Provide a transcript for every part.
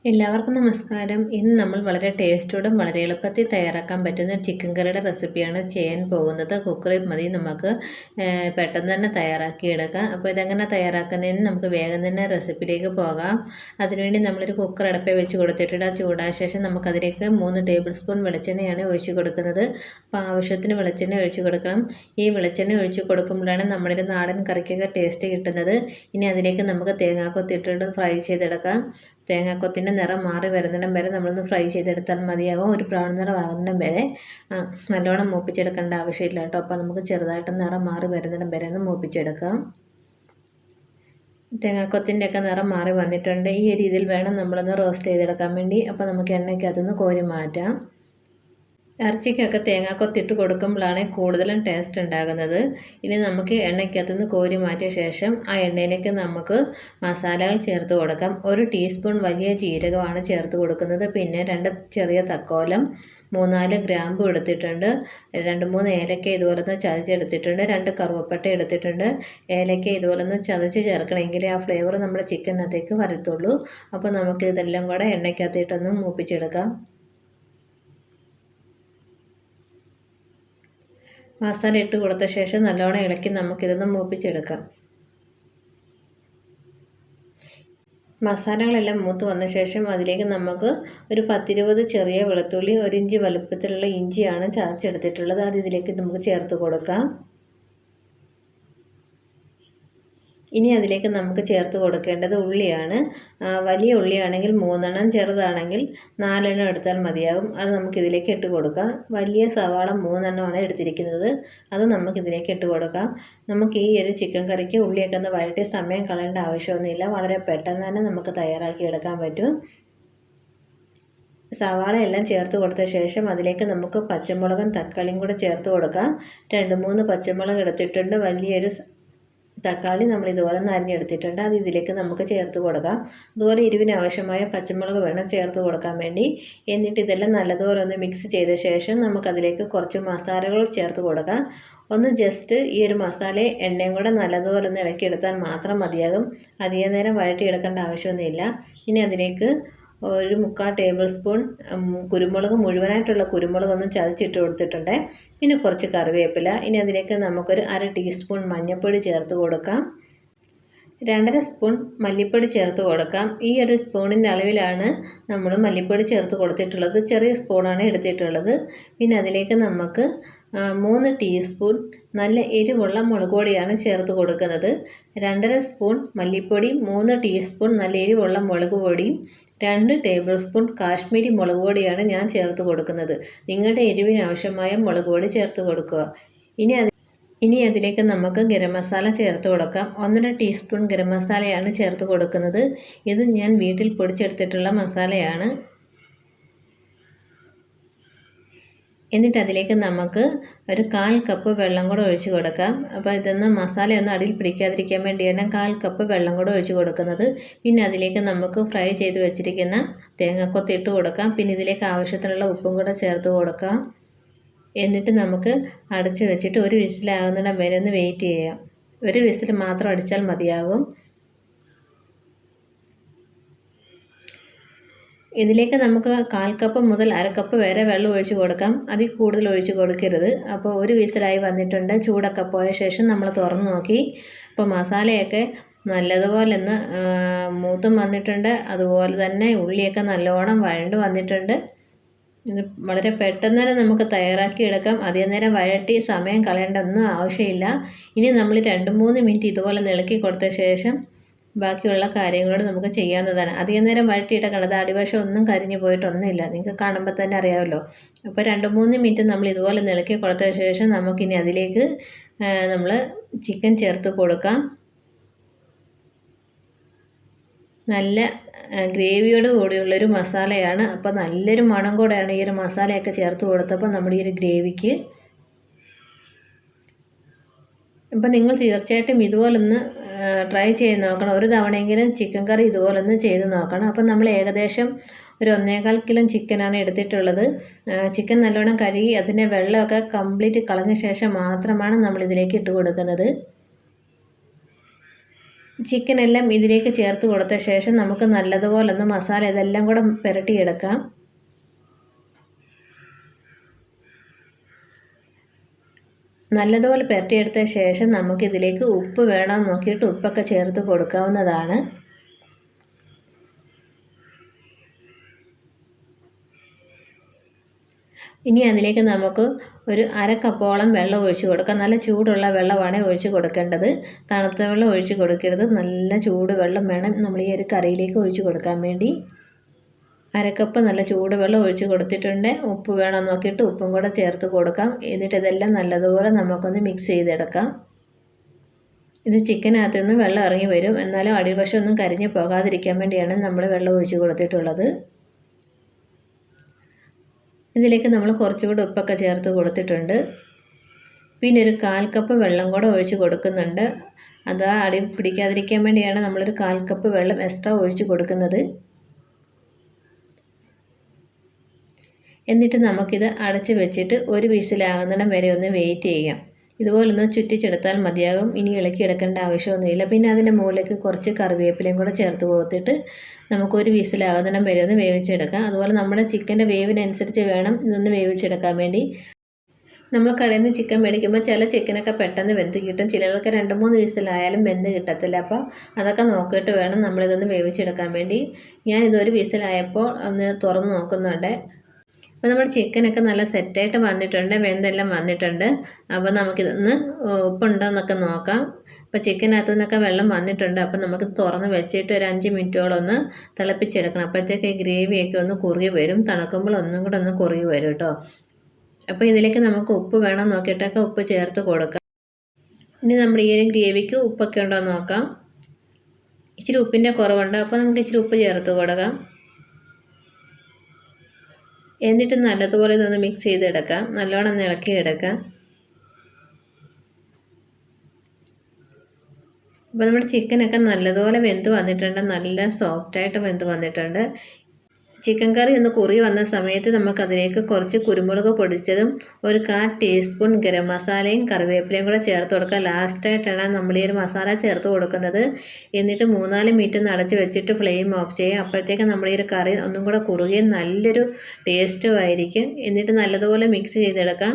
എല്ലാവർക്കും നമസ്കാരം. ഇന്ന് നമ്മൾ വളരെ ടേസ്റ്റോടും വളരെ എളുപ്പത്തിൽ തയ്യാറാക്കാൻ പറ്റുന്ന ചിക്കൻ കറിയുടെ റെസിപ്പിയാണ് ചെയ്യാൻ പോകുന്നത്. കുക്കറിൽ മതി നമുക്ക് പെട്ടെന്ന് തന്നെ തയ്യാറാക്കിയെടുക്കാം. അപ്പോൾ ഇതെങ്ങനെ തയ്യാറാക്കുന്നതിന് നമുക്ക് വേഗം തന്നെ റെസിപ്പിയിലേക്ക് പോകാം. അതിനുവേണ്ടി നമ്മളൊരു കുക്കർ അടപ്പേ വെച്ച് കൊടുത്തിട്ടുണ്ട്. അത് ചൂടായ ശേഷം നമുക്കതിലേക്ക് 3 ടേബിൾ സ്പൂൺ വെളിച്ചെണ്ണയാണ് ഒഴിച്ച് കൊടുക്കുന്നത്. അപ്പോൾ ആവശ്യത്തിന് വെളിച്ചെണ്ണ ഒഴിച്ച് കൊടുക്കണം. ഈ വെളിച്ചെണ്ണ ഒഴിച്ച് കൊടുക്കുമ്പോഴാണ് നമ്മുടെ ഒരു നാടൻ കറിക്കൊക്കെ ടേസ്റ്റ് കിട്ടുന്നത്. ഇനി അതിലേക്ക് നമുക്ക് തേങ്ങാക്കൊത്തിട്ടിട്ട് ഫ്രൈ ചെയ്തെടുക്കാം. തേങ്ങാക്കൊത്തിൻ്റെ നിറം മാറി വരുന്നിടം വരെ നമ്മളൊന്ന് ഫ്രൈ ചെയ്തെടുത്താൽ മതിയാകും. ഒരു ബ്രൗൺ നിറം ആകുന്നിടം വരെ നല്ലോണം മൂപ്പിച്ചെടുക്കേണ്ട ആവശ്യമില്ല കേട്ടോ. അപ്പോൾ നമുക്ക് ചെറുതായിട്ട് നിറം മാറി വരുന്നിടം വരെ ഒന്ന് മൂപ്പിച്ചെടുക്കാം. തേങ്ങാക്കൊത്തിൻ്റെ ഒക്കെ നിറം മാറി വന്നിട്ടുണ്ട്. ഈ രീതിയിൽ വേണം നമ്മളൊന്ന് റോസ്റ്റ് ചെയ്തെടുക്കാൻ വേണ്ടി. അപ്പോൾ നമുക്ക് എണ്ണയ്ക്കകത്തുനിന്ന് കോരി മാറ്റാം. ഇറച്ചിക്കൊക്കെ തേങ്ങാക്കൊത്തിട്ട് കൊടുക്കുമ്പോഴാണ് കൂടുതലും ടേസ്റ്റ് ഉണ്ടാകുന്നത്. ഇനി നമുക്ക് എണ്ണയ്ക്കകത്തുനിന്ന് കോരി മാറ്റിയ ശേഷം ആ എണ്ണയിലേക്ക് നമുക്ക് മസാലകൾ ചേർത്ത് കൊടുക്കാം. 1 ടീസ്പൂൺ വലിയ ജീരകമാണ് ചേർത്ത് കൊടുക്കുന്നത്. പിന്നെ 2 ചെറിയ തക്കോലം, 3-4 ഗ്രാമ്പു എടുത്തിട്ടുണ്ട്. 2-3 ഏലക്ക ഇതുപോലെ ഒന്ന് ചതച്ചെടുത്തിട്ടുണ്ട്. 2 കറുവപ്പട്ട എടുത്തിട്ടുണ്ട്. ഏലക്ക ഇതുപോലെ ഒന്ന് ചതച്ച് ചേർക്കണമെങ്കിൽ ആ ഫ്ലേവർ നമ്മുടെ ചിക്കനകത്തേക്ക് വരത്തുള്ളൂ. അപ്പോൾ നമുക്ക് ഇതെല്ലാം കൂടെ എണ്ണയ്ക്കകത്തിട്ടൊന്ന് മൂപ്പിച്ചെടുക്കാം. മസാല ഇട്ട് കൊടുത്ത ശേഷം നല്ലോണം ഇളക്കി നമുക്കിതൊന്ന് മൂപ്പിച്ചെടുക്കാം. മസാലകളെല്ലാം മൂത്ത് വന്ന ശേഷം അതിലേക്ക് നമുക്ക് ഒരു 10-20 ചെറിയ വെളുത്തുള്ളി, 1 ഇഞ്ച് വലുപ്പത്തിലുള്ള ഇഞ്ചിയാണ് ചതച്ചെടുത്തിട്ടുള്ളത്. അത് ഇതിലേക്ക് നമുക്ക് ചേർത്ത് കൊടുക്കാം. ഇനി അതിലേക്ക് നമുക്ക് ചേർത്ത് കൊടുക്കേണ്ടത് ഉള്ളിയാണ്. വലിയ ഉള്ളിയാണെങ്കിൽ 3 ചെറുതാണെങ്കിൽ 4 എടുത്താൽ മതിയാകും. അത് നമുക്കിതിലേക്ക് ഇട്ട് കൊടുക്കാം. വലിയ സവാള 3 എടുത്തിരിക്കുന്നത്. അത് നമുക്കിതിലേക്ക് ഇട്ട് കൊടുക്കാം. നമുക്ക് ഈ ഒരു ചിക്കൻ കറിക്ക് ഉള്ളിയൊക്കെ ഒന്ന് വഴറ്റി സമയം കളയേണ്ട ആവശ്യമൊന്നുമില്ല. വളരെ പെട്ടെന്ന് തന്നെ നമുക്ക് തയ്യാറാക്കി എടുക്കാൻ പറ്റും. സവാള എല്ലാം ചേർത്ത് കൊടുത്ത ശേഷം അതിലേക്ക് നമുക്ക് പച്ചമുളകും തക്കാളിയും കൂടെ ചേർത്ത് കൊടുക്കാം. 2-3 പച്ചമുളക് എടുത്തിട്ടുണ്ട്. വലിയൊരു തക്കാളി നമ്മൾ ഇതുപോലെ അരിഞ്ഞെടുത്തിട്ടുണ്ട്. അത് ഇതിലേക്ക് നമുക്ക് ചേർത്ത് കൊടുക്കാം. അതുപോലെ എരിവിന് ആവശ്യമായ പച്ചമുളക് വേണം ചേർത്ത് കൊടുക്കാൻ വേണ്ടി. എന്നിട്ട് ഇതെല്ലാം നല്ലതുപോലെ ഒന്ന് മിക്സ് ചെയ്ത ശേഷം നമുക്കതിലേക്ക് കുറച്ച് മസാലകൾ ചേർത്ത് കൊടുക്കാം. ഒന്ന് ജസ്റ്റ് ഈ ഒരു മസാലയും എണ്ണയും കൂടെ നല്ലതുപോലെ ഒന്ന് ഇളക്കിയെടുത്താൽ മാത്രം മതിയാകും. അധികം നേരം വഴറ്റിയെടുക്കേണ്ട ആവശ്യമൊന്നുമില്ല. ഇനി അതിലേക്ക് ഒരു 3/4 ടേബിൾ സ്പൂൺ കുരുമുളക്, മുഴുവനായിട്ടുള്ള കുരുമുളക് ഒന്ന് ചതച്ചിട്ട് കൊടുത്തിട്ടുണ്ട്. പിന്നെ കുറച്ച് കറിവേപ്പില. ഇനി അതിലേക്ക് നമുക്കൊരു 1/2 ടീസ്പൂൺ മഞ്ഞൾപ്പൊടി ചേർത്ത് കൊടുക്കാം. 2.5 സ്പൂൺ മല്ലിപ്പൊടി ചേർത്ത് കൊടുക്കാം. ഈ ഒരു സ്പൂണിൻ്റെ അളവിലാണ് നമ്മൾ മല്ലിപ്പൊടി ചേർത്ത് കൊടുത്തിട്ടുള്ളത്. ചെറിയ സ്പൂണാണ് എടുത്തിട്ടുള്ളത്. പിന്നെ അതിലേക്ക് നമുക്ക് 3 ടീസ്പൂൺ നല്ല എരിവുള്ള മുളക് പൊടിയാണ് ചേർത്ത് കൊടുക്കുന്നത്. 2.5 സ്പൂൺ മല്ലിപ്പൊടി, 3 ടീസ്പൂൺ നല്ല എരിവുള്ള മുളക് പൊടിയും 2 ടേബിൾ സ്പൂൺ കാശ്മീരി മുളക് പൊടിയാണ് ഞാൻ ചേർത്ത് കൊടുക്കുന്നത്. നിങ്ങളുടെ എരിവിന് ആവശ്യമായ മുളക് പൊടി ചേർത്ത് കൊടുക്കുക. ഇനി അതിലേക്ക് നമുക്ക് ഗരം മസാല ചേർത്ത് കൊടുക്കാം. 1.5 ടീസ്പൂൺ ഗരം മസാലയാണ് ചേർത്ത് കൊടുക്കുന്നത്. ഇത് ഞാൻ വീട്ടിൽ പൊടിച്ചെടുത്തിട്ടുള്ള മസാലയാണ്. എന്നിട്ട് അതിലേക്ക് നമുക്ക് ഒരു 1/4 കപ്പ് വെള്ളം കൂടെ ഒഴിച്ച് കൊടുക്കാം. അപ്പോൾ ഇതൊന്ന് മസാലയൊന്നും അടിയിൽ പിടിക്കാതിരിക്കാൻ വേണ്ടിയാണ് 1/4 കപ്പ് വെള്ളം കൂടെ ഒഴിച്ച് കൊടുക്കുന്നത്. പിന്നെ അതിലേക്ക് നമുക്ക് ഫ്രൈ ചെയ്ത് വെച്ചിരിക്കുന്ന തേങ്ങാക്കൊത്ത് ഇട്ട് കൊടുക്കാം. പിന്നെ ഇതിലേക്ക് ആവശ്യത്തിനുള്ള ഉപ്പും കൂടെ ചേർത്ത് കൊടുക്കാം. എന്നിട്ട് നമുക്ക് അടച്ച് വെച്ചിട്ട് ഒരു വിസിലാകുന്നിടം വരെ ഒന്ന് വെയിറ്റ് ചെയ്യാം. ഒരു വിസിൽ മാത്രം അടിച്ചാൽ മതിയാകും. ഇതിലേക്ക് നമുക്ക് 1/4 കപ്പ് മുതൽ 1/2 കപ്പ് വരെ വെള്ളം ഒഴിച്ച് കൊടുക്കാം. അതിൽ കൂടുതൽ ഒഴിച്ച് കൊടുക്കരുത്. അപ്പോൾ ഒരു വിസിലായി വന്നിട്ടുണ്ട്. ചൂടൊക്കെ പോയ ശേഷം നമ്മൾ തുറന്ന് നോക്കി. അപ്പോൾ മസാലയൊക്കെ നല്ലതുപോലെ ഒന്ന് മൂത്തും വന്നിട്ടുണ്ട്. അതുപോലെ തന്നെ ഉള്ളിയൊക്കെ നല്ലോണം വഴണ്ട് വന്നിട്ടുണ്ട്. ഇത് വളരെ പെട്ടെന്ന് തന്നെ നമുക്ക് തയ്യാറാക്കി എടുക്കാം. അധികം നേരം വഴറ്റി സമയം കളയേണ്ട ഒന്നും ആവശ്യമില്ല. ഇനി നമ്മൾ 2-3 മിനിറ്റ് ഇതുപോലെ ഇളക്കി കൊടുത്ത ശേഷം ബാക്കിയുള്ള കാര്യങ്ങളോട് നമുക്ക് ചെയ്യാവുന്നതാണ്. അധികം നേരം വഴറ്റിയിട്ടേക്കണം. അത് അടിവശം ഒന്നും കരിഞ്ഞു പോയിട്ടൊന്നുമില്ല. നിങ്ങൾക്ക് കാണുമ്പോൾ തന്നെ അറിയാമല്ലോ. അപ്പോൾ 2-3 മിനിറ്റ് നമ്മൾ ഇതുപോലെ ഇളക്കി കൊടുത്ത ശേഷം നമുക്കിനി അതിലേക്ക് നമ്മൾ ചിക്കൻ ചേർത്ത് കൊടുക്കാം. നല്ല ഗ്രേവിയോട് കൂടിയുള്ളൊരു മസാലയാണ്. അപ്പോൾ നല്ലൊരു മണം കൂടെയാണ് ഈ ഒരു മസാലയൊക്കെ ചേർത്ത് കൊടുത്തപ്പോൾ നമ്മുടെ ഈ ഒരു ഗ്രേവിക്ക്. അപ്പോൾ നിങ്ങൾ തീർച്ചയായിട്ടും ഇതുപോലൊന്ന് ട്രൈ ചെയ്ത് നോക്കണം. ഒരു തവണയെങ്കിലും ചിക്കൻ കറി ഇതുപോലൊന്ന് ചെയ്ത് നോക്കണം. അപ്പം നമ്മൾ ഏകദേശം ഒരു 1.25 കിലോ ചിക്കനാണ് എടുത്തിട്ടുള്ളത്. ചിക്കൻ നല്ലോണം കഴുകി അതിൻ്റെ വെള്ളമൊക്കെ കംപ്ലീറ്റ് കളഞ്ഞ ശേഷം മാത്രമാണ് നമ്മളിതിലേക്ക് ഇട്ട് കൊടുക്കുന്നത്. ചിക്കനെല്ലാം ഇതിലേക്ക് ചേർത്ത് കൊടുത്ത ശേഷം നമുക്ക് നല്ലതുപോലെ ഒന്ന് മസാല ഇതെല്ലാം കൂടെ പുരട്ടിയെടുക്കാം. നല്ലതുപോലെ പുരട്ടിയെടുത്ത ശേഷം നമുക്കിതിലേക്ക് ഉപ്പ് വേണമെന്ന് നോക്കിയിട്ട് ഉപ്പൊക്കെ ചേർത്ത് കൊടുക്കാവുന്നതാണ്. ഇനി അതിലേക്ക് നമുക്ക് ഒരു അര കപ്പോളം വെള്ളം ഒഴിച്ച് കൊടുക്കാം. നല്ല ചൂടുള്ള വെള്ളമാണ് ഒഴിച്ച് കൊടുക്കേണ്ടത്. തണുത്ത വെള്ളം ഒഴിച്ച് കൊടുക്കരുത്. നല്ല ചൂട് വെള്ളം വേണം നമ്മൾ ഈ ഒരു കറിയിലേക്ക് ഒഴിച്ച് കൊടുക്കാൻ വേണ്ടി. അരക്കപ്പ് നല്ല ചൂട് വെള്ളം ഒഴിച്ച് കൊടുത്തിട്ടുണ്ട്. ഉപ്പ് വേണം നോക്കിയിട്ട് ഉപ്പും കൂടെ ചേർത്ത് കൊടുക്കാം. എന്നിട്ട് ഇതെല്ലാം നല്ലതുപോലെ നമുക്കൊന്ന് മിക്സ് ചെയ്തെടുക്കാം. ഇത് ചിക്കനകത്ത് നിന്ന് വെള്ളം ഇറങ്ങി വരും. എന്നാലും അടിവശം ഒന്നും കരിഞ്ഞ് പോകാതിരിക്കാൻ വേണ്ടിയാണ് നമ്മൾ വെള്ളം ഒഴിച്ച് കൊടുത്തിട്ടുള്ളത്. ഇതിലേക്ക് നമ്മൾ കുറച്ചുകൂടി ഉപ്പൊക്കെ ചേർത്ത് കൊടുത്തിട്ടുണ്ട്. പിന്നെ ഒരു 1/4 കപ്പ് വെള്ളം കൂടെ ഒഴിച്ച് കൊടുക്കുന്നുണ്ട്. അത് അടി പിടിക്കാതിരിക്കാൻ വേണ്ടിയാണ് നമ്മളൊരു 1/4 കപ്പ് വെള്ളം എക്സ്ട്രാ ഒഴിച്ച് കൊടുക്കുന്നത്. എന്നിട്ട് നമുക്കിത് അടച്ച് വെച്ചിട്ട് ഒരു വിസിലാകുന്നിടം വരെ ഒന്ന് വെയിറ്റ് ചെയ്യാം. ഇതുപോലൊന്ന് ചുറ്റിച്ചെടുത്താൽ മതിയാകും. ഇനി ഇളക്കിയെടുക്കേണ്ട ആവശ്യമൊന്നുമില്ല. പിന്നെ അതിൻ്റെ മുകളിലേക്ക് കുറച്ച് കറിവേപ്പിലയും കൂടെ ചേർത്ത് കൊടുത്തിട്ട് നമുക്കൊരു വിസിലാകുന്നിടം വരെ ഒന്ന് വേവിച്ചെടുക്കാം. അതുപോലെ നമ്മുടെ ചിക്കൻ്റെ വേവിനനുസരിച്ച് വേണം ഇതൊന്ന് വേവിച്ചെടുക്കാൻ വേണ്ടി. നമ്മൾ കടയിൽ നിന്ന് ചിക്കൻ മേടിക്കുമ്പോൾ ചില ചിക്കനൊക്കെ പെട്ടെന്ന് വെന്ത് കിട്ടും. ചിലതൊക്കെ 2-3 വിസിലായാലും വെന്ത് കിട്ടത്തില്ല. അപ്പോൾ അതൊക്കെ നോക്കിയിട്ട് വേണം നമ്മളിതൊന്ന് വേവിച്ചെടുക്കാൻ വേണ്ടി. ഞാൻ ഇതൊരു വിസിലായപ്പോൾ ഒന്ന് തുറന്ന് നോക്കുന്നുണ്ട്. അപ്പോൾ നമ്മുടെ ചിക്കനൊക്കെ നല്ല സെറ്റായിട്ട് വന്നിട്ടുണ്ട്, വെന്തെല്ലാം വന്നിട്ടുണ്ട്. അപ്പോൾ നമുക്കിതൊന്ന് ഉപ്പുണ്ടോ എന്നൊക്കെ നോക്കാം. അപ്പോൾ ചിക്കനകത്തു നിന്നൊക്കെ വെള്ളം വന്നിട്ടുണ്ട്. അപ്പോൾ നമുക്ക് തുറന്ന് വെച്ചിട്ട് ഒരു 5 മിനിറ്റോളം ഒന്ന് തിളപ്പിച്ചെടുക്കണം. അപ്പോഴത്തേക്ക് ഈ ഗ്രേവിയൊക്കെ ഒന്ന് കുറുകി വരും. തണുക്കുമ്പോൾ ഒന്നും കൂടെ ഒന്ന് കുറുകി വരും കേട്ടോ. അപ്പോൾ ഇതിലേക്ക് നമുക്ക് ഉപ്പ് വേണം നോക്കിയിട്ടൊക്കെ ഉപ്പ് ചേർത്ത് കൊടുക്കാം. ഇനി നമ്മൾ ഈ ഒരു ഗ്രേവിക്ക് ഉപ്പൊക്കെ ഉണ്ടോ എന്ന് നോക്കാം. ഇച്ചിരി ഉപ്പിൻ്റെ കുറവുണ്ട്. അപ്പോൾ നമുക്ക് ഇച്ചിരി ഉപ്പ് ചേർത്ത് കൊടുക്കാം. എന്നിട്ട് നല്ലതുപോലെ ഇതൊന്ന് മിക്സ് ചെയ്തെടുക്കാം. നല്ലോണം ഇളക്കിയെടുക്കാം. അപ്പോൾ നമ്മുടെ ചിക്കനൊക്കെ നല്ലതുപോലെ വെന്ത് വന്നിട്ടുണ്ട്. നല്ല സോഫ്റ്റായിട്ട് വെന്ത് വന്നിട്ടുണ്ട്. ചിക്കൻ കറി ഒന്ന് കുറുകി വന്ന സമയത്ത് നമുക്കതിലേക്ക് കുറച്ച് കുരുമുളക് പൊടിച്ചതും ഒരു 1/4 ടീസ്പൂൺ ഗരം മസാലയും കറിവേപ്പിലയും കൂടെ ചേർത്ത് കൊടുക്കുക. ലാസ്റ്റായിട്ടാണ് നമ്മൾ ഈ ഒരു മസാല ചേർത്ത് കൊടുക്കുന്നത്. എന്നിട്ട് 3-4 മിനിറ്റ് ഒന്ന് അടച്ച് വെച്ചിട്ട് ഫ്ലെയിം ഓഫ് ചെയ്യുക. അപ്പോഴത്തേക്ക് നമ്മുടെ ഈ ഒരു കറി ഒന്നും കൂടെ കുറുകി നല്ലൊരു ടേസ്റ്റും ആയിരിക്കും. എന്നിട്ട് നല്ലതുപോലെ മിക്സ് ചെയ്തെടുക്കാം.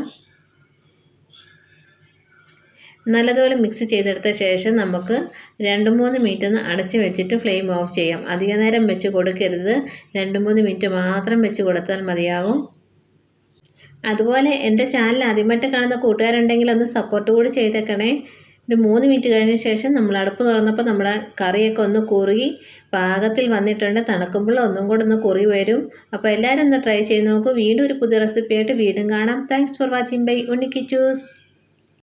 നല്ലതുപോലെ മിക്സ് ചെയ്തെടുത്ത ശേഷം നമുക്ക് 2-3 മിനിറ്റ് ഒന്ന് അടച്ച് വെച്ചിട്ട് ഫ്ലെയിം ഓഫ് ചെയ്യാം. അധിക നേരം വെച്ച് കൊടുക്കരുത്. 2-3 മിനിറ്റ് മാത്രം വെച്ച് കൊടുത്താൽ മതിയാകും. അതുപോലെ എൻ്റെ ചാനൽ ആദ്യമായിട്ട് കാണുന്ന കൂട്ടുകാരുണ്ടെങ്കിൽ ഒന്ന് സപ്പോർട്ട് കൂടി ചെയ്തേക്കണേ. ഒരു 3 മിനിറ്റ് കഴിഞ്ഞ ശേഷം നമ്മൾ അടുപ്പ് തുറന്നപ്പോൾ നമ്മുടെ കറിയൊക്കെ ഒന്ന് കുറുകി പാകത്തിൽ വന്നിട്ടുണ്ട്. തണുക്കുമ്പോൾ ഒന്നും കൂടെ ഒന്ന് കുറുകി വരും. അപ്പോൾ എല്ലാവരും ഒന്ന് ട്രൈ ചെയ്ത് നോക്കൂ. വീണ്ടും ഒരു പുതിയ റെസിപ്പിയായിട്ട് വീണ്ടും കാണാം. Thanks for watching bye Unni Kichus.